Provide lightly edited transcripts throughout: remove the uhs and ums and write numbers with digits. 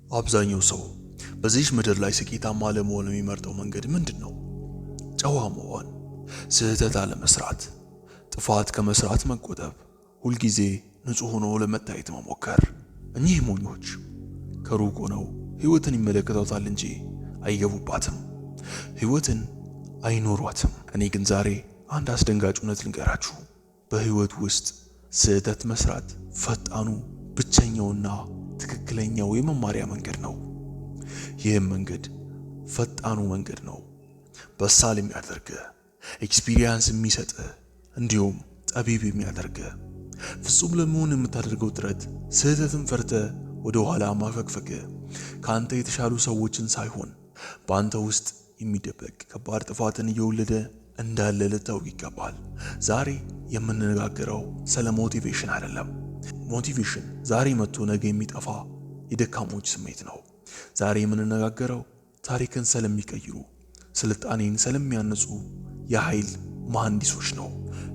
አብዛኛው ሰው በዚህ ምድር ላይ ስኬታማ ለመሆን የሚመርጠው መንገድ ምንድነው? ጨዋ መሆን፣ ስህተት አለመስራት፣ ጥፋት ከመስራት መቆጠብ፣ ሁል ጊዜ ንጹህ ሆኖ ለመታየት መሞከር። እኚህ ሞኞች ከሩቅ ሆነው ህይወትን ይመለከቷታል እንጂ አይገቡባትም፣ ህይወትን አይኖሯትም። እኔ ግን ዛሬ አንድ አስደንጋጭ እውነት ልንገራችሁ። በህይወት ውስጥ ስህተት መስራት ፈጣኑ ብቸኛውና ትክክለኛው የመማሪያ መንገድ ነው። ይህም መንገድ ፈጣኑ መንገድ ነው። በሳል የሚያደርግህ፣ ኤክስፒሪየንስ የሚሰጥህ፣ እንዲሁም ጠቢብ የሚያደርግህ። ፍጹም ለመሆን የምታደርገው ጥረት ስህተትን ፈርተህ ወደ ኋላ ማፈግፈግህ ከአንተ የተሻሉ ሰዎችን ሳይሆን በአንተ ውስጥ የሚደበቅ ከባድ ጥፋትን እየወለደ እንዳለ ልታውቅ ይገባል። ዛሬ የምንነጋገረው ስለ ሞቲቬሽን አይደለም። ሞቲቬሽን ዛሬ መጥቶ ነገ የሚጠፋ የደካሞች ስሜት ነው። ዛሬ የምንነጋገረው ታሪክን ስለሚቀይሩ፣ ስልጣኔን ስለሚያነጹ የኃይል መሐንዲሶች ነው።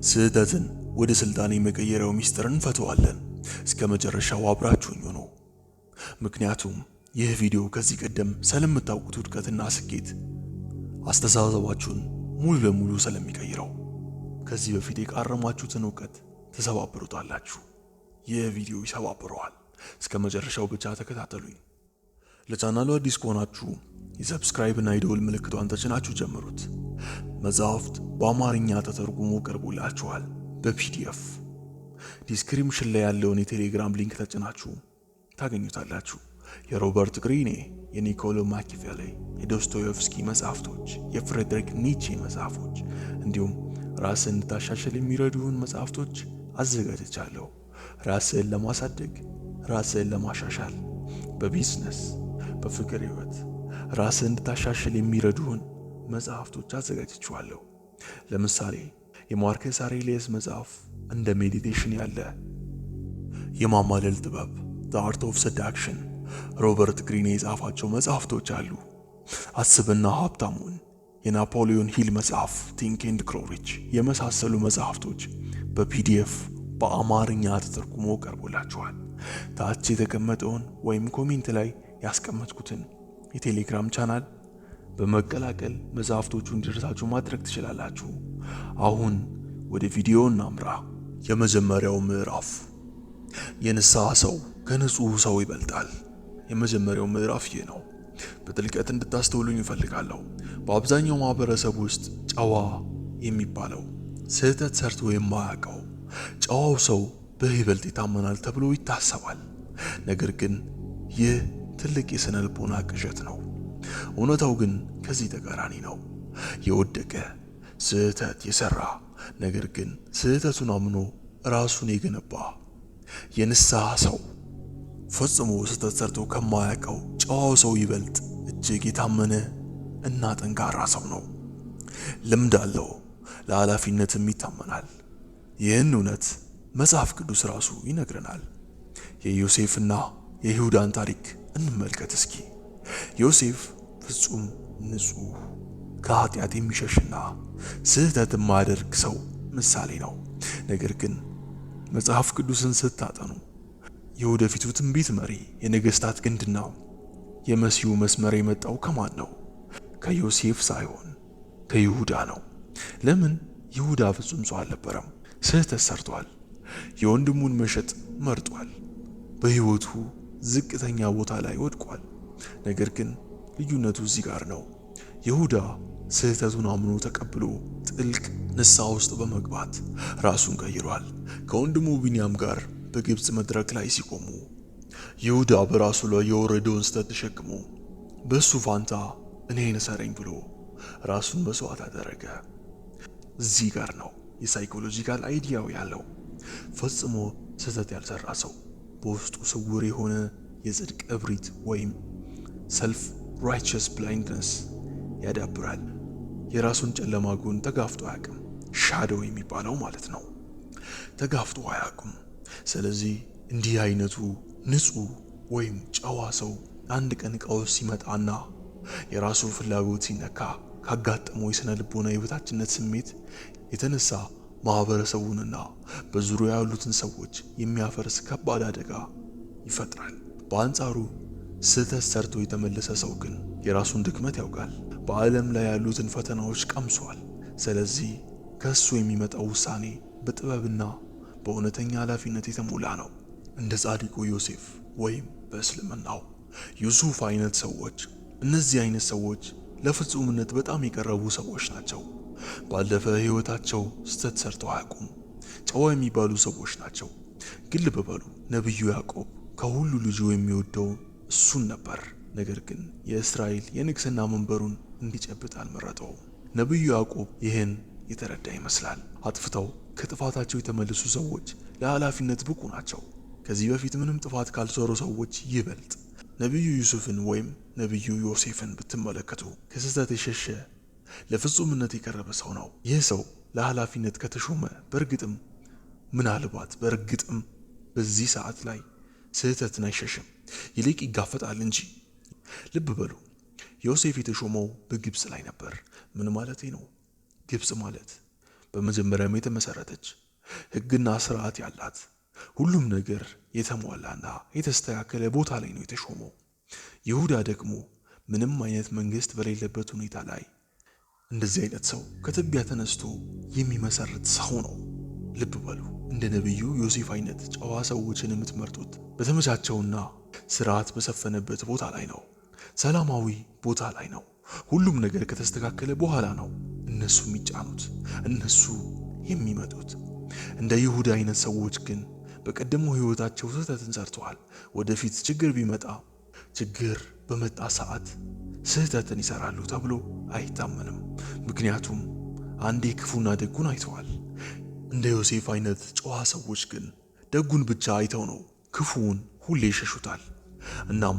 ስህተትን ወደ ስልጣኔ መቀየሪያው ሚስጥር እንፈተዋለን። እስከ መጨረሻው አብራችሁኝ ሁኑ። ምክንያቱም ይህ ቪዲዮ ከዚህ ቀደም ስለምታውቁት ውድቀትና ስኬት አስተሳሰባችሁን ሙሉ ለሙሉ ስለሚቀይረው፣ ከዚህ በፊት የቃረማችሁትን እውቀት ተሰባብሩታላችሁ። ይህ ቪዲዮ ይሰባብረዋል። እስከ መጨረሻው ብቻ ተከታተሉኝ። ለቻናሉ አዲስ ከሆናችሁ የሰብስክራይብ እና የደወል ምልክቷን ተጭናችሁ ጀምሩት። መጽሐፍት በአማርኛ ተተርጉሞ ቀርቦላችኋል በፒዲኤፍ። ዲስክሪፕሽን ላይ ያለውን የቴሌግራም ሊንክ ተጭናችሁ ታገኙታላችሁ። የሮበርት ግሪኔ፣ የኒኮሎ ማኪያቬሊ፣ የዶስቶየቭስኪ መጽሐፍቶች፣ የፍሬድሪክ ኒቼ መጽሐፎች እንዲሁም ራስን እንድታሻሽል የሚረዱን መጽሐፍቶች አዘጋጅቻለሁ። ራስን ለማሳደግ፣ ራስን ለማሻሻል፣ በቢዝነስ በፍቅር ህይወት ራስን እንድታሻሽል የሚረዱን መጽሐፍቶች አዘጋጅቻለሁ። ለምሳሌ የማርከስ አውሬሊየስ መጽሐፍ እንደ ሜዲቴሽን ያለ፣ የማማለል ጥበብ The Art of Seduction ሮበርት ግሪኔ የጻፋቸው መጽሐፍቶች አሉ። አስብና ሀብታሙን፣ የናፖሊዮን ሂል መጽሐፍ Think and Grow Rich የመሳሰሉ መጽሐፍቶች በፒዲኤፍ በአማርኛ ተተርጉሞ ቀርቦላችኋል። ታች የተቀመጠውን ወይም ኮሜንት ላይ ያስቀመጥኩትን የቴሌግራም ቻናል በመቀላቀል መጽሐፍቶቹ እንዲደርሳችሁ ማድረግ ትችላላችሁ። አሁን ወደ ቪዲዮ እናምራ። የመጀመሪያው ምዕራፍ የንስሐ ሰው ከንጹህ ሰው ይበልጣል። የመጀመሪያው ምዕራፍ ይህ ነው። በጥልቀት እንድታስተውሉኝ እፈልጋለሁ። በአብዛኛው ማህበረሰብ ውስጥ ጨዋ የሚባለው ስህተት ሰርቶ የማያውቀው ጨዋው ሰው በይበልጥ ይታመናል ተብሎ ይታሰባል። ነገር ግን ይህ ትልቅ የስነ ልቦና ቅዠት ነው። እውነታው ግን ከዚህ ተቃራኒ ነው። የወደቀ ስህተት የሰራ ነገር ግን ስህተቱን አምኖ ራሱን የገነባ የንስሐ ሰው ፈጽሞ ስህተት ሰርቶ ከማያውቀው ጨዋው ሰው ይበልጥ እጅግ የታመነ እና ጠንካራ ሰው ነው። ልምድ አለው፣ ለኃላፊነትም ይታመናል። ይህን እውነት መጽሐፍ ቅዱስ ራሱ ይነግረናል። የዮሴፍና የይሁዳን ታሪክ እንመልከት እስኪ። ዮሴፍ ፍጹም ንጹህ፣ ከኃጢአት የሚሸሽና ስህተት የማያደርግ ሰው ምሳሌ ነው። ነገር ግን መጽሐፍ ቅዱስን ስታጠኑ የወደፊቱ ትንቢት መሪ፣ የነገስታት ግንድና የመሲሁ መስመር የመጣው ከማን ነው? ከዮሴፍ ሳይሆን ከይሁዳ ነው። ለምን? ይሁዳ ፍጹም ሰው አልነበረም። ስህተት ሰርቷል። የወንድሙን መሸጥ መርጧል። በህይወቱ ዝቅተኛ ቦታ ላይ ወድቋል። ነገር ግን ልዩነቱ እዚህ ጋር ነው። ይሁዳ ስህተቱን አምኖ ተቀብሎ ጥልቅ ንስሐ ውስጥ በመግባት ራሱን ቀይሯል። ከወንድሙ ቢንያም ጋር በግብጽ መድረክ ላይ ሲቆሙ ይሁዳ በራሱ ላይ የወረደውን ስህተት ተሸክሞ በሱ ፋንታ እኔን ሰረኝ ብሎ ራሱን መስዋዕት አደረገ። እዚህ ጋር ነው የሳይኮሎጂካል አይዲያው ያለው። ፈጽሞ ስህተት ያልሰራ ሰው በውስጡ ስውር የሆነ የጽድቅ እብሪት ወይም ሰልፍ ራይቸስ ብላይንድነስ ያዳብራል። የራሱን ጨለማ ጎን ተጋፍጦ አያውቅም። ሻዶው የሚባለው ማለት ነው። ተጋፍጦ አያውቅም። ስለዚህ እንዲህ አይነቱ ንጹህ ወይም ጨዋ ሰው አንድ ቀን ቀውስ ሲመጣና የራሱ ፍላጎት ሲነካ ካጋጠመው የስነ ልቦና የበታችነት ስሜት የተነሳ ማህበረሰቡንና በዙሪያው ያሉትን ሰዎች የሚያፈርስ ከባድ አደጋ ይፈጥራል። በአንጻሩ ስህተት ሰርቶ የተመለሰ ሰው ግን የራሱን ድክመት ያውቃል። በዓለም ላይ ያሉትን ፈተናዎች ቀምሷል። ስለዚህ ከሱ የሚመጣው ውሳኔ በጥበብና በእውነተኛ ኃላፊነት የተሞላ ነው። እንደ ጻድቁ ዮሴፍ ወይም በእስልምናው ዩሱፍ አይነት ሰዎች። እነዚህ አይነት ሰዎች ለፍጹምነት በጣም የቀረቡ ሰዎች ናቸው። ባለፈ ህይወታቸው ስህተት ሰርተው አያውቁም። ጨዋ የሚባሉ ሰዎች ናቸው። ግን ልብ በሉ፣ ነብዩ ያዕቆብ ከሁሉ ልጁ የሚወደው እሱን ነበር። ነገር ግን የእስራኤል የንግስና መንበሩን እንዲጨብጥ አልመረጠውም። ነብዩ ያዕቆብ ይህን የተረዳ ይመስላል። አጥፍተው ከጥፋታቸው የተመለሱ ሰዎች ለኃላፊነት ብቁ ናቸው። ከዚህ በፊት ምንም ጥፋት ካልሰሩ ሰዎች ይበልጥ ነብዩ ዩሱፍን ወይም ነብዩ ዮሴፍን ብትመለከቱ ከስህተት የሸሸ ለፍጹምነት የቀረበ ሰው ነው። ይህ ሰው ለኃላፊነት ከተሾመ በእርግጥም በዚህ ሰዓት ላይ ስህተትን አይሸሽም፣ ይልቅ ይጋፈጣል እንጂ። ልብ በሉ፣ ዮሴፍ የተሾመው በግብጽ ላይ ነበር። ምን ማለቴ ነው? ግብጽ ማለት በመጀመሪያም የተመሰረተች ሕግና ስርዓት ያላት ሁሉም ነገር የተሟላና የተስተካከለ ቦታ ላይ ነው የተሾመው። ይሁዳ ደግሞ ምንም አይነት መንግስት በሌለበት ሁኔታ ላይ እንደዚህ አይነት ሰው ከትቢያ ተነስቶ የሚመሰርት ሰው ነው። ልብ በሉ፣ እንደ ነብዩ ዮሴፍ አይነት ጨዋ ሰዎችን የምትመርጡት በተመቻቸውና ስርዓት በሰፈነበት ቦታ ላይ ነው። ሰላማዊ ቦታ ላይ ነው። ሁሉም ነገር ከተስተካከለ በኋላ ነው እነሱ የሚጫኑት፣ እነሱ የሚመጡት። እንደ ይሁዳ አይነት ሰዎች ግን በቀደመው ህይወታቸው ስህተትን ሰርተዋል። ወደፊት ችግር በመጣ ሰዓት ስህተትን ይሰራሉ ተብሎ አይታመንም። ምክንያቱም አንዴ ክፉና ደጉን አይተዋል። እንደ ዮሴፍ አይነት ጨዋ ሰዎች ግን ደጉን ብቻ አይተው ነው ክፉውን ሁሌ ይሸሹታል። እናም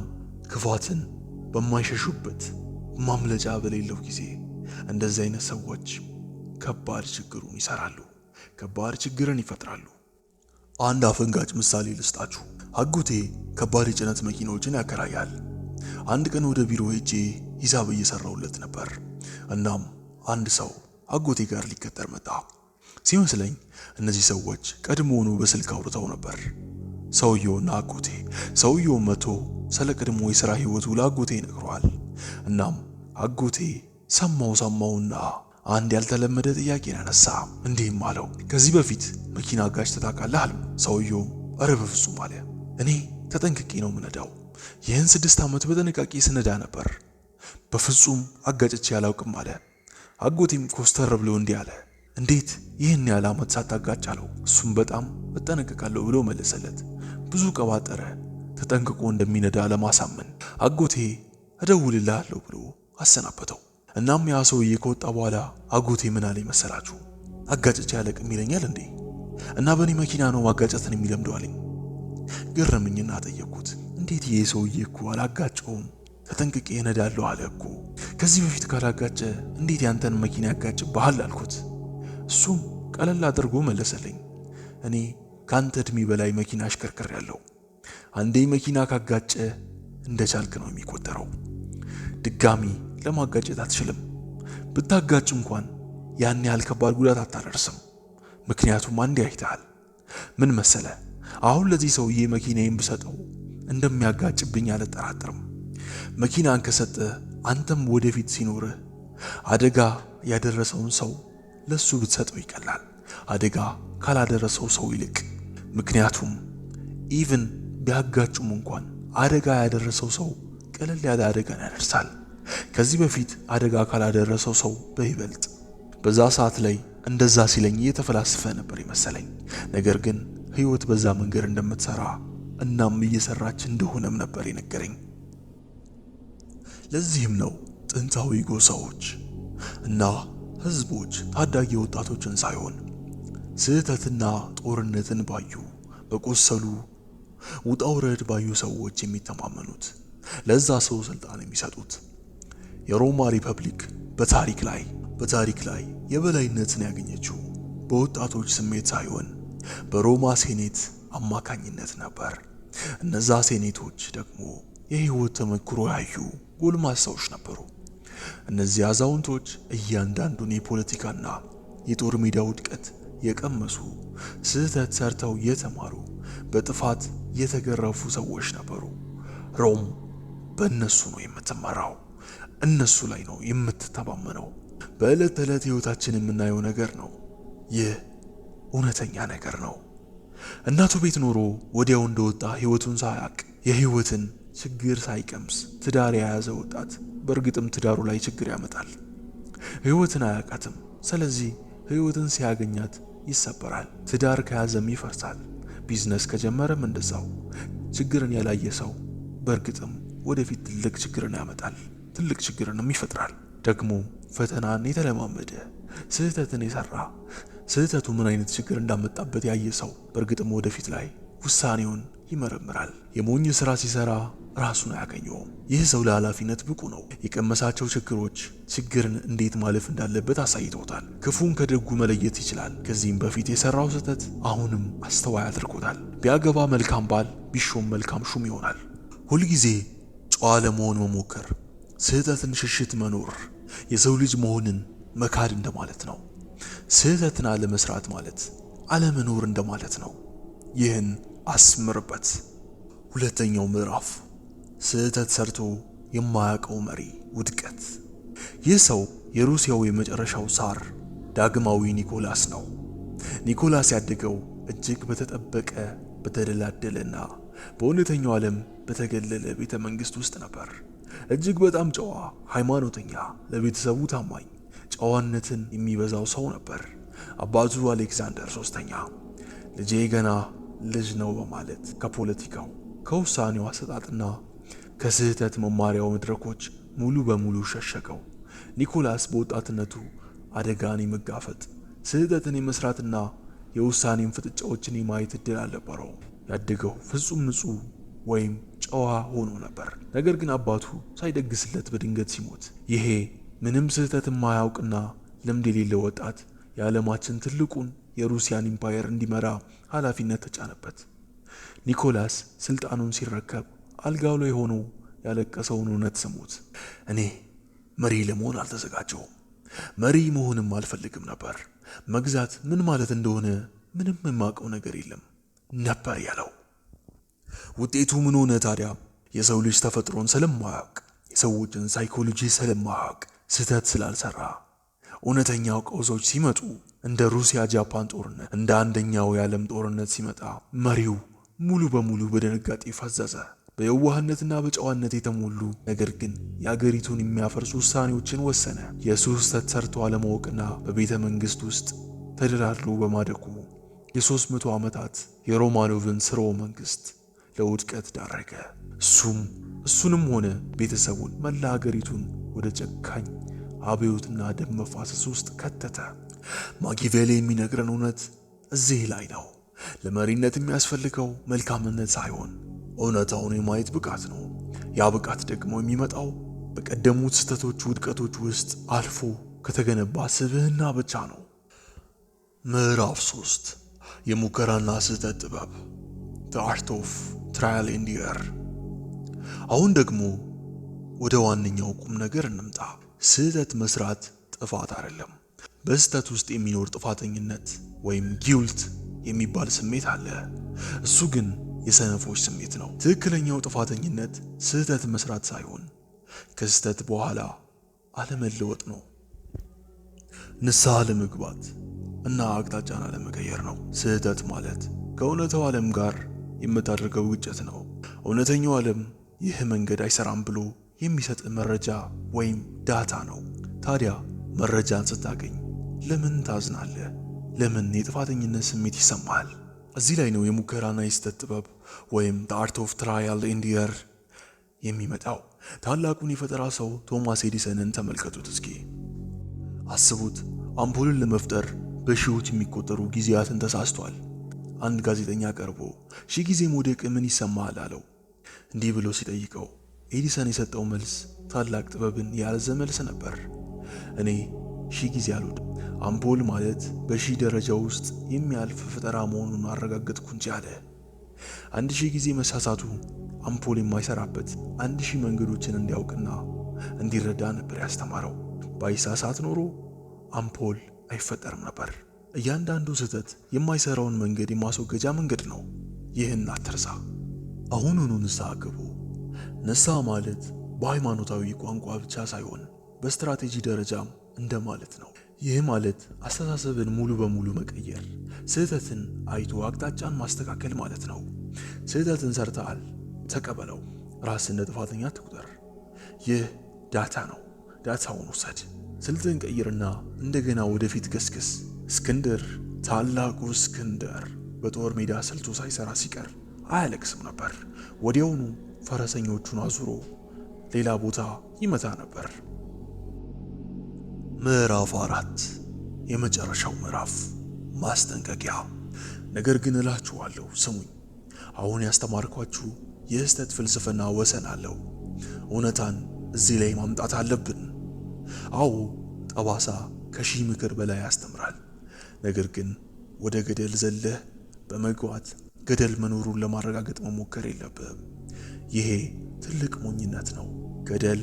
ክፋትን በማይሸሹበት ማምለጫ በሌለው ጊዜ እንደዚህ አይነት ሰዎች ከባድ ችግሩን ይሰራሉ፣ ከባድ ችግርን ይፈጥራሉ። አንድ አፈንጋጭ ምሳሌ ልስጣችሁ። አጎቴ ከባድ የጭነት መኪናዎችን ያከራያል። አንድ ቀን ወደ ቢሮ ሄጄ ሂሳብ እየሰራሁለት ነበር። እናም አንድ ሰው አጎቴ ጋር ሊቀጠር መጣ። ሲመስለኝ እነዚህ ሰዎች ቀድሞውኑ በስልክ አውርተው ነበር፣ ሰውየውና አጎቴ። ሰውየው መቶ ስለ ቀድሞ የሥራ ህይወቱ ለአጎቴ ይነግረዋል። እናም አጎቴ ሰማውና አንድ ያልተለመደ ጥያቄን አነሳ። እንዲህም አለው፣ ከዚህ በፊት መኪና አጋጭተህ ታውቃለህ አለው። ሰውየውም ኧረ በፍጹም አለ። እኔ ተጠንቅቄ ነው ምነዳው። ይህን 6 ዓመት በጥንቃቄ ስነዳ ነበር። በፍጹም አጋጭቼ አላውቅም አለ። አጎቴም ኮስተር ብሎ እንዲህ አለ፣ እንዴት ይህን ያህል ዓመት ሳታጋጭ አለው። እሱም በጣም እጠነቀቃለሁ ብሎ መለሰለት። ብዙ ቀባጠረ፣ ተጠንቅቆ እንደሚነዳ ለማሳመን። አጎቴ እደውልልሃለሁ ብሎ አሰናበተው። እናም ያ ሰውዬ ከወጣ በኋላ አጎቴ ምን አለ መሰላችሁ? አጋጭቼ አላውቅም ይለኛል እንዴ? እና በእኔ መኪና ነው ማጋጨትን የሚለምደው አለኝ። ገረመኝና ጠየቅኩት፣ እንዴት ይሄ ሰውዬ እኮ አላጋጨውም፣ ተጠንቅቄ እነዳለሁ አለ እኮ። ከዚህ በፊት ካላጋጨ እንዴት ያንተን መኪና ያጋጭብሃል አልኩት። እሱም ቀለል አድርጎ መለሰልኝ፣ እኔ ካንተ እድሜ በላይ መኪና አሽከርክሬያለሁ። አንዴ መኪና ካጋጨ እንደቻልክ ነው የሚቆጠረው። ድጋሚ ለማጋጨት አትችልም። ብታጋጭ እንኳን ያን ያህል ከባድ ጉዳት አታደርስም። ምክንያቱም አንዴ አይተሃል። ምን መሰለ፣ አሁን ለዚህ ሰውዬ መኪናዬን ብሰጠው እንደሚያጋጭብኝ አልጠራጠርም። መኪናን ከሰጠ አንተም ወደፊት ሲኖርህ አደጋ ያደረሰውን ሰው ለሱ ብትሰጠው ይቀላል፣ አደጋ ካላደረሰው ሰው ይልቅ። ምክንያቱም ኢቭን ቢያጋጩም እንኳን አደጋ ያደረሰው ሰው ቀለል ያለ አደጋን ያደርሳል ከዚህ በፊት አደጋ ካላደረሰው ሰው በይበልጥ። በዛ ሰዓት ላይ እንደዛ ሲለኝ እየተፈላሰፈ ነበር ይመስለኝ። ነገር ግን ህይወት በዛ መንገድ እንደምትሰራ እናም እየሰራች እንደሆነም ነበር የነገረኝ። ለዚህም ነው ጥንታዊ ጎሳዎች እና ህዝቦች ታዳጊ ወጣቶችን ሳይሆን ስህተትና ጦርነትን ባዩ፣ በቆሰሉ፣ ውጣ ውረድ ባዩ ሰዎች የሚተማመኑት፣ ለዛ ሰው ስልጣን የሚሰጡት። የሮማ ሪፐብሊክ በታሪክ ላይ የበላይነትን ያገኘችው በወጣቶች ስሜት ሳይሆን በሮማ ሴኔት አማካኝነት ነበር። እነዛ ሴኔቶች ደግሞ የህይወት ተመክሮ ያዩ ጎልማሳዎች ነበሩ። እነዚህ አዛውንቶች እያንዳንዱን የፖለቲካና የጦር ሜዳ ውድቀት የቀመሱ፣ ስህተት ሰርተው የተማሩ፣ በጥፋት የተገረፉ ሰዎች ነበሩ። ሮም በእነሱ ነው የምትመራው፣ እነሱ ላይ ነው የምትተማመነው። በዕለት ተዕለት ህይወታችን የምናየው ነገር ነው። ይህ እውነተኛ ነገር ነው። እናቱ ቤት ኖሮ ወዲያው እንደወጣ ህይወቱን ሳያቅ የህይወትን ችግር ሳይቀምስ ትዳር የያዘ ወጣት በእርግጥም ትዳሩ ላይ ችግር ያመጣል። ህይወትን አያውቃትም። ስለዚህ ህይወትን ሲያገኛት ይሰበራል። ትዳር ከያዘም ይፈርሳል። ቢዝነስ ከጀመረም እንደዛው። ችግርን ያላየ ሰው በእርግጥም ወደፊት ትልቅ ችግርን ያመጣል፣ ትልቅ ችግርንም ይፈጥራል። ደግሞ ፈተናን የተለማመደ ስህተትን የሰራ ስህተቱ ምን አይነት ችግር እንዳመጣበት ያየ ሰው በእርግጥም ወደፊት ላይ ውሳኔውን ይመረምራል። የሞኝ ስራ ሲሰራ ራሱን አያገኘውም። ይህ ሰው ለኃላፊነት ብቁ ነው። የቀመሳቸው ችግሮች ችግርን እንዴት ማለፍ እንዳለበት አሳይተውታል። ክፉን ከደጉ መለየት ይችላል። ከዚህም በፊት የሰራው ስህተት አሁንም አስተዋይ አድርጎታል። ቢያገባ መልካም ባል፣ ቢሾም መልካም ሹም ይሆናል። ሁልጊዜ ጨዋ ለመሆን መሞከር፣ ስህተትን ሽሽት መኖር የሰው ልጅ መሆንን መካድ እንደማለት ነው። ስህተትን አለመስራት ማለት አለመኖር እንደማለት ነው። ይህን አስምርበት። ሁለተኛው ምዕራፍ ስህተት ሰርቶ የማያውቀው መሪ ውድቀት። ይህ ሰው የሩሲያው የመጨረሻው ዛር ዳግማዊ ኒኮላስ ነው። ኒኮላስ ያደገው እጅግ በተጠበቀ በተደላደለና በእውነተኛው ዓለም በተገለለ ቤተ መንግስት ውስጥ ነበር። እጅግ በጣም ጨዋ፣ ሃይማኖተኛ፣ ለቤተሰቡ ታማኝ፣ ጨዋነትን የሚበዛው ሰው ነበር። አባቱ አሌክዛንደር ሶስተኛ ልጄ ገና ልጅ ነው በማለት ከፖለቲካው ከውሳኔው አሰጣጥና ከስህተት መማሪያው መድረኮች ሙሉ በሙሉ ሸሸገው። ኒኮላስ በወጣትነቱ አደጋን የመጋፈጥ ስህተትን የመስራትና የውሳኔን ፍጥጫዎችን የማየት እድል አልነበረው። ያደገው ፍጹም ንጹህ ወይም ጨዋ ሆኖ ነበር። ነገር ግን አባቱ ሳይደግስለት በድንገት ሲሞት ይሄ ምንም ስህተት የማያውቅና ልምድ የሌለው ወጣት የዓለማችን ትልቁን የሩሲያን ኢምፓየር እንዲመራ ኃላፊነት ተጫነበት። ኒኮላስ ስልጣኑን ሲረከብ አልጋው ላይ ሆኖ ያለቀሰውን እውነት ስሙት። እኔ መሪ ለመሆን አልተዘጋጀሁም፣ መሪ መሆንም አልፈልግም ነበር። መግዛት ምን ማለት እንደሆነ ምንም የማውቀው ነገር የለም ነበር ያለው። ውጤቱ ምን ሆነ ታዲያ? የሰው ልጅ ተፈጥሮን ስለማያውቅ፣ የሰዎችን ሳይኮሎጂ ስለማያውቅ፣ ስህተት ስላልሰራ እውነተኛው ቀውሶች ሲመጡ እንደ ሩሲያ ጃፓን ጦርነት፣ እንደ አንደኛው የዓለም ጦርነት ሲመጣ መሪው ሙሉ በሙሉ በድንጋጤ ፈዘዘ። በየዋህነትና በጨዋነት የተሞሉ ነገር ግን የአገሪቱን የሚያፈርሱ ውሳኔዎችን ወሰነ። የስህተት ሰርቶ አለማወቅና በቤተ መንግስት ውስጥ ተደላድሎ በማደጉ የ300 ዓመታት የሮማኖቭን ስርወ መንግስት ለውድቀት ዳረገ። እሱንም ሆነ ቤተሰቡን፣ መላ ሀገሪቱን ወደ ጨካኝ አብዮትና ደም መፋሰስ ውስጥ ከተተ። ማኪያቬሊ የሚነግረን እውነት እዚህ ላይ ነው። ለመሪነት የሚያስፈልገው መልካምነት ሳይሆን እውነታውን የማየት ብቃት ነው። ያ ብቃት ደግሞ የሚመጣው በቀደሙት ስህተቶች ውድቀቶች ውስጥ አልፎ ከተገነባ ስብዕና ብቻ ነው። ምዕራፍ 3 የሙከራና ስህተት ጥበብ The Art of Trial and Error። አሁን ደግሞ ወደ ዋነኛው ቁም ነገር እንምጣ። ስህተት መስራት ጥፋት አይደለም። በስህተት ውስጥ የሚኖር ጥፋተኝነት ወይም ጊልት የሚባል ስሜት አለ። እሱ ግን የሰነፎች ስሜት ነው። ትክክለኛው ጥፋተኝነት ስህተት መስራት ሳይሆን ከስህተት በኋላ አለመለወጥ ነው። ንስሐ ለመግባት እና አቅጣጫን አለመቀየር ነው። ስህተት ማለት ከእውነታው ዓለም ጋር የምታደርገው ግጭት ነው። እውነተኛው ዓለም ይህ መንገድ አይሰራም ብሎ የሚሰጥ መረጃ ወይም ዳታ ነው። ታዲያ መረጃን ስታገኝ ለምን ታዝናለህ? ለምን የጥፋተኝነት ስሜት ይሰማሃል? እዚህ ላይ ነው የሙከራና የስህተት ጥበብ ወይም The Art of Trial and Error የሚመጣው። ታላቁን የፈጠራ ሰው ቶማስ ኤዲሰንን ተመልከቱት እስኪ። አስቡት፣ አምፖልን ለመፍጠር በሺዎች የሚቆጠሩ ጊዜያትን ተሳስቷል። አንድ ጋዜጠኛ ቀርቦ 1000 ጊዜ መውደቅ ምን ይሰማሃል አለው። እንዲህ ብሎ ሲጠይቀው ኤዲሰን የሰጠው መልስ ታላቅ ጥበብን የያዘ መልስ ነበር። እኔ 1000 ጊዜ አልወድም። አምፖል ማለት በ1000 ደረጃ ውስጥ የሚያልፍ ፈጠራ መሆኑን አረጋገጥኩ እንጂ አለ። 1000 ጊዜ መሳሳቱ አምፖል የማይሰራበት 1000 መንገዶችን እንዲያውቅና እንዲረዳ ነበር ያስተማረው። ባይሳሳት ኖሮ አምፖል አይፈጠርም ነበር። እያንዳንዱ ስህተት የማይሰራውን መንገድ የማስወገጃ መንገድ ነው። ይህን አትርሳ። አሁኑኑ ንስሐ ግቡ። ንስሐ ማለት በሃይማኖታዊ ቋንቋ ብቻ ሳይሆን በስትራቴጂ ደረጃም እንደማለት ነው። ይህ ማለት አስተሳሰብን ሙሉ በሙሉ መቀየር፣ ስህተትን አይቶ አቅጣጫን ማስተካከል ማለት ነው። ስህተትን ሰርተሃል፣ ተቀበለው። ራስን እንደ ጥፋተኛ ትቁጠር። ይህ ዳታ ነው። ዳታውን ውሰድ። ስልትን ቀይርና እንደገና ወደፊት ገስግስ። እስክንድር፣ ታላቁ እስክንድር በጦር ሜዳ ስልቱ ሳይሰራ ሲቀር አያለቅስም ነበር። ወዲያውኑ ፈረሰኞቹን አዙሮ ሌላ ቦታ ይመታ ነበር። ምዕራፍ 4 የመጨረሻው ምዕራፍ ማስጠንቀቂያ። ነገር ግን እላችኋለሁ ስሙኝ፣ አሁን ያስተማርኳችሁ የስህተት ፍልስፍና ወሰን አለው። እውነታን እዚህ ላይ ማምጣት አለብን። አዎ ጠባሳ ከሺህ ምክር በላይ ያስተምራል። ነገር ግን ወደ ገደል ዘለህ በመግባት ገደል መኖሩን ለማረጋገጥ መሞከር የለብህም። ይሄ ትልቅ ሞኝነት ነው። ገደል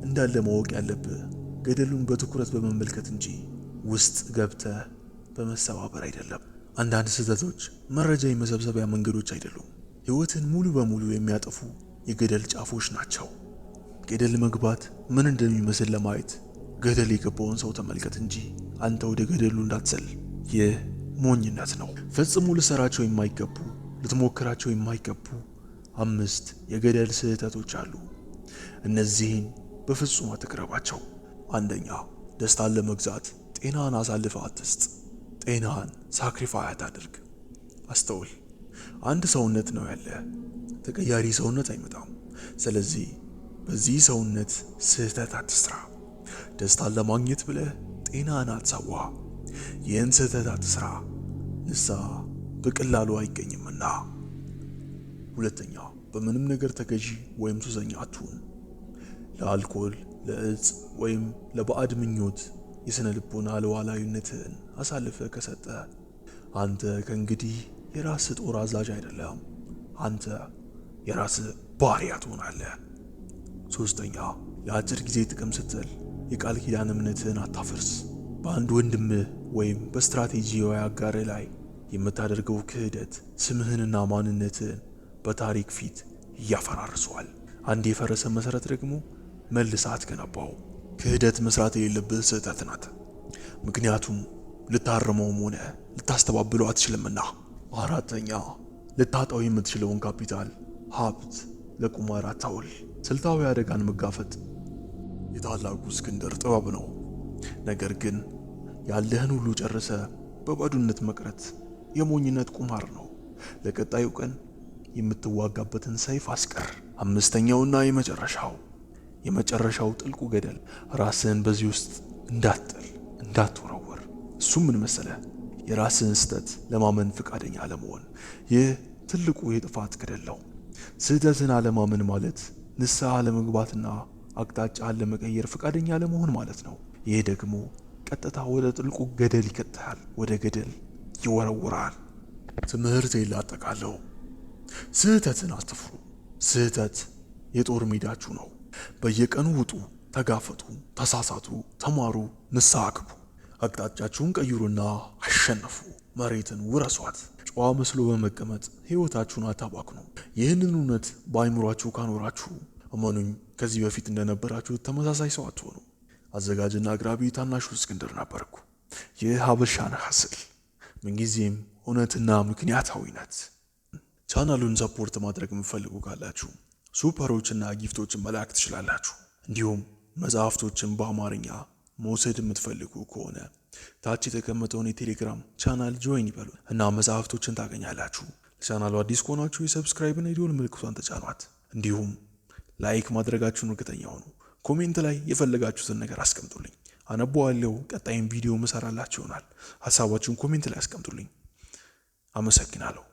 እንዳለ ማወቅ ያለብህ ገደሉን በትኩረት በመመልከት እንጂ ውስጥ ገብተህ በመሰባበር አይደለም። አንዳንድ ስህተቶች መረጃ የመሰብሰቢያ መንገዶች አይደሉም፣ ሕይወትን ሙሉ በሙሉ የሚያጠፉ የገደል ጫፎች ናቸው። ገደል መግባት ምን እንደሚመስል ለማየት ገደል የገባውን ሰው ተመልከት እንጂ አንተ ወደ ገደሉ እንዳትዘል። ይህ ሞኝነት ነው። ፈጽሞ ልሰራቸው የማይገቡ ልትሞክራቸው የማይገቡ 5 የገደል ስህተቶች አሉ። እነዚህን በፍጹም አትቅረባቸው። አንደኛ፣ ደስታን ለመግዛት ጤናን አሳልፈህ አትስጥ። ጤናን ሳክሪፋይ አታድርግ። አስተውል። አንድ ሰውነት ነው ያለ፣ ተቀያሪ ሰውነት አይመጣም። ስለዚህ በዚህ ሰውነት ስህተት አትስራ። ደስታን ለማግኘት ብለህ ጤናን አትሰዋ። ይህን ስህተት አትስራ፣ ንስሐ በቀላሉ አይገኝምና። ሁለተኛ፣ በምንም ነገር ተገዢ ወይም ሱሰኛ አትሁን። ለአልኮል፣ ለእጽ ወይም ለባዕድ ምኞት የስነ ልቦና ሉዓላዊነትህን አሳልፈህ ከሰጠህ አንተ ከእንግዲህ የራስህ ጦር አዛዥ አይደለም። አንተ የራስህ ባሪያ ትሆናለህ። ሶስተኛ፣ ለአጭር ጊዜ ጥቅም ስትል የቃል ኪዳን እምነትህን አታፍርስ። በአንድ ወንድምህ ወይም በስትራቴጂያዊ አጋርህ ላይ የምታደርገው ክህደት ስምህንና ማንነትህን በታሪክ ፊት ያፈራርሰዋል። አንድ የፈረሰ መሰረት ደግሞ መልሰህ አትገነባው። ክህደት መስራት የሌለብህ ስህተት ናት፣ ምክንያቱም ልታርመውም ሆነ ልታስተባብለው አትችልምና። አራተኛ፣ ልታጣው የምትችለውን ካፒታል ሀብት ለቁማር አታውል። ስልታዊ አደጋን መጋፈጥ የታላቁ እስክንድር ጥበብ ነው። ነገር ግን ያለህን ሁሉ ጨርሰ በባዶነት መቅረት የሞኝነት ቁማር ነው። ለቀጣዩ ቀን የምትዋጋበትን ሰይፍ አስቀር። አምስተኛውና የመጨረሻው ጥልቁ ገደል ራስህን በዚህ ውስጥ እንዳትወረወር። እሱም ምን መሰለህ? የራስህን ስህተት ለማመን ፈቃደኛ አለመሆን። ይህ ትልቁ የጥፋት ገደል ነው። ስህተትን አለማመን ማለት ንስሐ ለመግባትና አቅጣጫን ለመቀየር ፈቃደኛ አለመሆን ማለት ነው። ይህ ደግሞ ቀጥታ ወደ ጥልቁ ገደል ይከተሃል፣ ወደ ገደል ይወረውራል። ትምህርቴን ላጠቃለው። ስህተትን አትፍሩ። ስህተት የጦር ሜዳችሁ ነው። በየቀኑ ውጡ፣ ተጋፈጡ፣ ተሳሳቱ፣ ተማሩ፣ ንስሐ ግቡ። አቅጣጫችሁን ቀይሩና አሸነፉ። መሬትን ውረሷት። ጨዋ መስሎ በመቀመጥ ሕይወታችሁን አታባክኑ። ይህንን እውነት በአይምሯችሁ ካኖራችሁ እመኑኝ ከዚህ በፊት እንደነበራችሁ ተመሳሳይ ሰው አትሆኑ። አዘጋጅና አቅራቢ ታናሹ እስክንድር ነበርኩ። ይህ ሀበሻ ሐስል፣ ምንጊዜም እውነትና ምክንያታዊነት። ቻናሉን ሰፖርት ማድረግ የምትፈልጉ ካላችሁ ሱፐሮችና ጊፍቶችን መላክ ትችላላችሁ። እንዲሁም መጽሐፍቶችን በአማርኛ መውሰድ የምትፈልጉ ከሆነ ታች የተቀመጠውን የቴሌግራም ቻናል ጆይን ይበሉ እና መጽሐፍቶችን ታገኛላችሁ። ለቻናሉ አዲስ ከሆናችሁ የሰብስክራይብና የደወል ምልክቷን ተጫኗት። እንዲሁም ላይክ ማድረጋችሁን እርግጠኛ ሁኑ። ኮሜንት ላይ የፈለጋችሁትን ነገር አስቀምጡልኝ፣ አነበዋለሁ። ቀጣይም ቪዲዮ መሰራላችሁ ይሆናል። ሐሳባችሁን ኮሜንት ላይ አስቀምጡልኝ። አመሰግናለሁ።